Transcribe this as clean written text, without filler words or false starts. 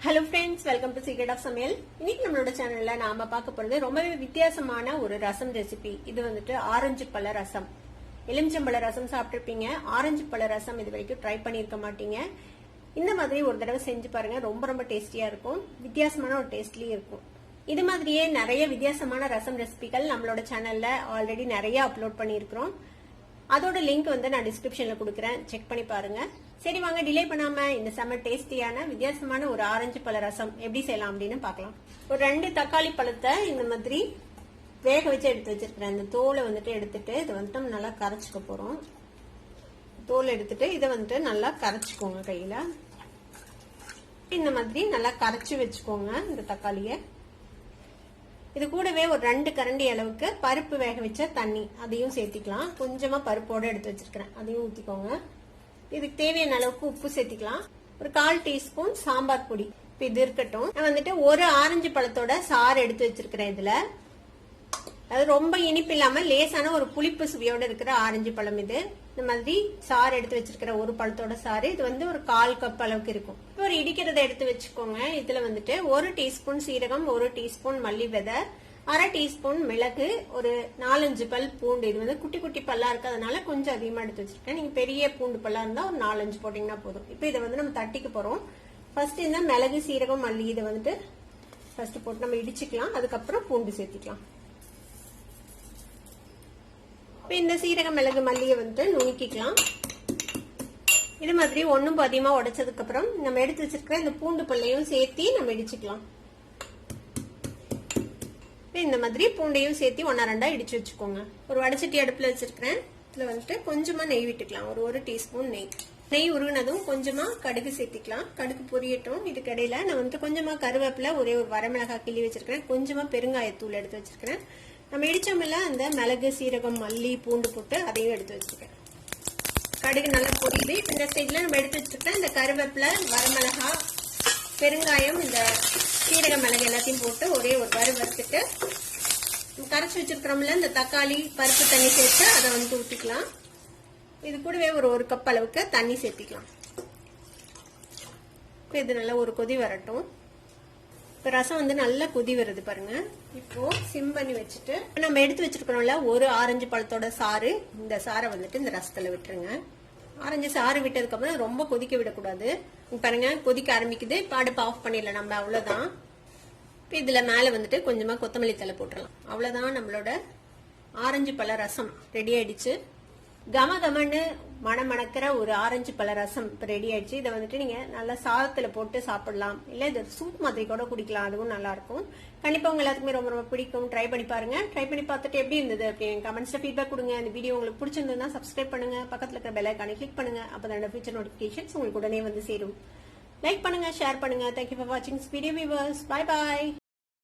Hello friends, welcome to secret of சமையல். இன்னைக்கு நம்மளோட சேனல்ல நாம பார்க்க போறது ரொம்பவே வித்தியாசமான ஒரு ரசம் ரெசிபி. இது வந்துட்டு ஆரஞ்சு பழ ரசம். எலுமிச்சம்பழ ரசம் சாப்பிட்டுருப்பீங்க, ஆரஞ்சு பழ ரசம் இது வரைக்கும் ட்ரை பண்ணியிருக்க மாட்டீங்க. இந்த மாதிரி ஒரு தடவை செஞ்சு பாருங்க, ரொம்ப ரொம்ப டேஸ்டியா இருக்கும், வித்தியாசமான ஒரு டேஸ்ட்லயும் இருக்கும். இது மாதிரியே நிறைய வித்தியாசமான ரசம் ரெசிபிகள் நம்மளோட சேனல்ல ஆல்ரெடி நிறைய அப்லோட் பண்ணியிருக்கிறோம். அதோட லிங்க் வந்து நான் டிஸ்கிரிப்ஷன்ல கொடுக்குறேன், செக் பண்ணி பாருங்க. சரி வாங்க, டிலே பண்ணாம இந்த செம்ம டேஸ்டியான வித்தியாசமான ஒரு ஆரஞ்சு பழ ரசம் எப்படி செய்யலாம் அப்படின்னு பார்க்கலாம். ஒரு 2 தக்காளி பழத்தை இந்த மாதிரி வேக வச்சு எடுத்து வச்சிருக்கிறேன். இந்த தோலை வந்துட்டு எடுத்துட்டு இதை வந்துட்டு நல்லா கரைச்சிக்க போறோம். தோல் எடுத்துட்டு இதை வந்துட்டு நல்லா கரைச்சிக்கோங்க கையில. இந்த மாதிரி நல்லா கரைச்சி வச்சுக்கோங்க இந்த தக்காளிய. இது கூடவே ஒரு 2 கரண்டி அளவுக்கு பருப்பு வேக வச்ச தண்ணி அதையும் சேர்த்திக்கலாம். கொஞ்சமா பருப்போட எடுத்து வச்சிருக்கிறேன், அதையும் ஊத்திக்கோங்க. இதுக்கு தேவையான அளவுக்கு உப்பு சேர்த்திக்கலாம். ஒரு 1/4 டீஸ்பூன் சாம்பார் பொடி. இப்ப இது இருக்கட்டும். நான் வந்துட்டு ஒரு ஆரஞ்சு பழத்தோட சாறு எடுத்து வச்சிருக்கிறேன். இதுல அது ரொம்ப இனிப்பு இல்லாம லேசான ஒரு புளிப்பு சுவையோட இருக்கிற ஆரஞ்சு பழம் இது. இந்த மாதிரி சாறு எடுத்து வச்சிருக்கிற ஒரு பழத்தோட சாறு இது வந்து ஒரு 1/4 கப் அளவுக்கு இருக்கும். இப்போ ஒரு இடிக்கிறத எடுத்து வச்சுக்கோங்க. இதுல வந்துட்டு 1 டீஸ்பூன் சீரகம், 1 டீஸ்பூன் மல்லி விதை, 1/2 டீஸ்பூன் மிளகு, ஒரு 4-5 பல் பூண்டு. இது வந்து குட்டி குட்டி பல்லா இருக்கு, அதனால கொஞ்சம் அதிகமா எடுத்து வச்சிருக்கேன். நீங்க பெரிய பூண்டு பல்லா இருந்தா ஒரு 4-5 போட்டீங்கன்னா போதும். இப்போ இதை வந்து நம்ம தட்டிக்க போறோம். ஃபர்ஸ்ட் இந்த மிளகு, சீரகம், மல்லி இதை வந்துட்டு ஃபர்ஸ்ட் போட்டு நம்ம இடிச்சுக்கலாம். அதுக்கப்புறம் பூண்டு சேர்த்திக்கலாம். இப்போ இந்த சீரகம், மிளகு, மல்லியை வந்துட்டு நுணுக்கிக்கலாம். இது மாதிரி ஒன்னும் அதிகமா உடைச்சதுக்கு அப்புறம் நம்ம எடுத்து வச்சிருக்கிற இந்த பூண்டு பல்லையும் சேர்த்தி நம்ம இடிச்சுக்கலாம். இந்த மாதிரி பூண்டையும் சேர்த்து 1-2 இடிச்சு வச்சுக்கோங்க. ஒரு வடச்சட்டி அடுப்புல வச்சிருக்கிறேன். இதுல வந்துட்டு கொஞ்சமா நெய் விட்டுக்கலாம். ஒரு 1 டீஸ்பூன் நெய். நெய் உருகினதும் கொஞ்சமா கடுகு சேர்த்திக்கலாம். கடுகு பொரியட்டும். இதுக்கு இடையில நான் வந்துட்டு கொஞ்சமா கருவேப்பிலை, ஒரே ஒரு வரமிளகாய் கிள்ளி வச்சிருக்கிறேன். கொஞ்சமா பெருங்காயத்தூள் எடுத்து வச்சிருக்கிறேன். நம்ம இடிச்சோம்ல அந்த மிளகு, சீரகம், மல்லி, பூண்டு போட்டு அதையும் எடுத்து வச்சிருக்கேன். கடுகு நல்லா பொரியுது. இந்த ஸ்டேஜ்ல நம்ம எடுத்து வச்சிருக்கேன் இந்த கருவேப்பிலை, வரமிளகாய், பெருங்காயம், இந்த சீரக மிளகு எல்லாத்தையும் போட்டு ஒரே ஒரு வறுத்துட்டு கரைச்சி வச்சிருக்கிறோம்ல இந்த தக்காளி பருப்பு தண்ணி சேர்த்து அதை வந்து ஊற்றிக்கலாம். இது கூடவே ஒரு கப் அளவுக்கு தண்ணி சேர்த்திக்கலாம். இப்போ இது நல்லா ஒரு கொதி வரட்டும். இப்போ ரசம் வந்து நல்லா கொதி வருது பாருங்க. இப்போ சிம் பண்ணி வச்சுட்டு நம்ம எடுத்து வச்சிருக்கிறோம்ல ஒரு ஆரஞ்சு பழத்தோட சாறு, இந்த சாரை வந்துட்டு இந்த ரசத்துல விட்டுருங்க. ஆரஞ்சு சாறு விட்டதுக்கு அப்புறம் ரொம்ப கொதிக்க விடக்கூடாது. பாருங்க கொதிக்க ஆரம்பிக்குது. இப்போ அடுப்பு ஆஃப் பண்ணிடலாம் நம்ம, அவ்வளவுதான். இப்போ இதுல மேல வந்துட்டு கொஞ்சமா கொத்தமல்லி தழை போட்டுடலாம். அவ்வளவுதான், நம்மளோட ஆரஞ்சு பழ ரசம் ரெடி ஆயிடுச்சு. கம கமன்னு மணக்கிற ஒரு ஆரஞ்சு பழ ரசம் இப்போ ரெடி ஆயிடுச்சு. இதை வந்துட்டு நீங்க நல்லா சாதத்துல போட்டு சாப்பிடலாம், இல்ல இது சூப் மாதிரி கூட குடிக்கலாம், அதுவும் நல்லா இருக்கும். கண்டிப்பா உங்க எல்லாத்துக்குமே ரொம்ப ரொம்ப பிடிக்கும். ட்ரை பண்ணி பாருங்க. ட்ரை பண்ணி பார்த்துட்டு எப்படி இருந்தது அப்படின்னு கமெண்ட்ஸ்ல ஃபீட்பேக் கொடுங்க. இந்த வீடியோ உங்களுக்கு பிடிச்சிருந்ததுன்னா சப்ஸ்கிரைப் பண்ணுங்க, பக்கத்துல இருக்கிற பெல் ஐகானை கிளிக் பண்ணுங்க. அப்பதான் ஃபியூச்சர் நோட்டிபிகேஷன்ஸ் உங்களுக்கு உடனே வந்து சேரும். லைக் பண்ணுங்க, ஷேர் பண்ணுங்க. தேங்க்யூ ஃபார் வாட்சிங் this video viewers. Bye bye.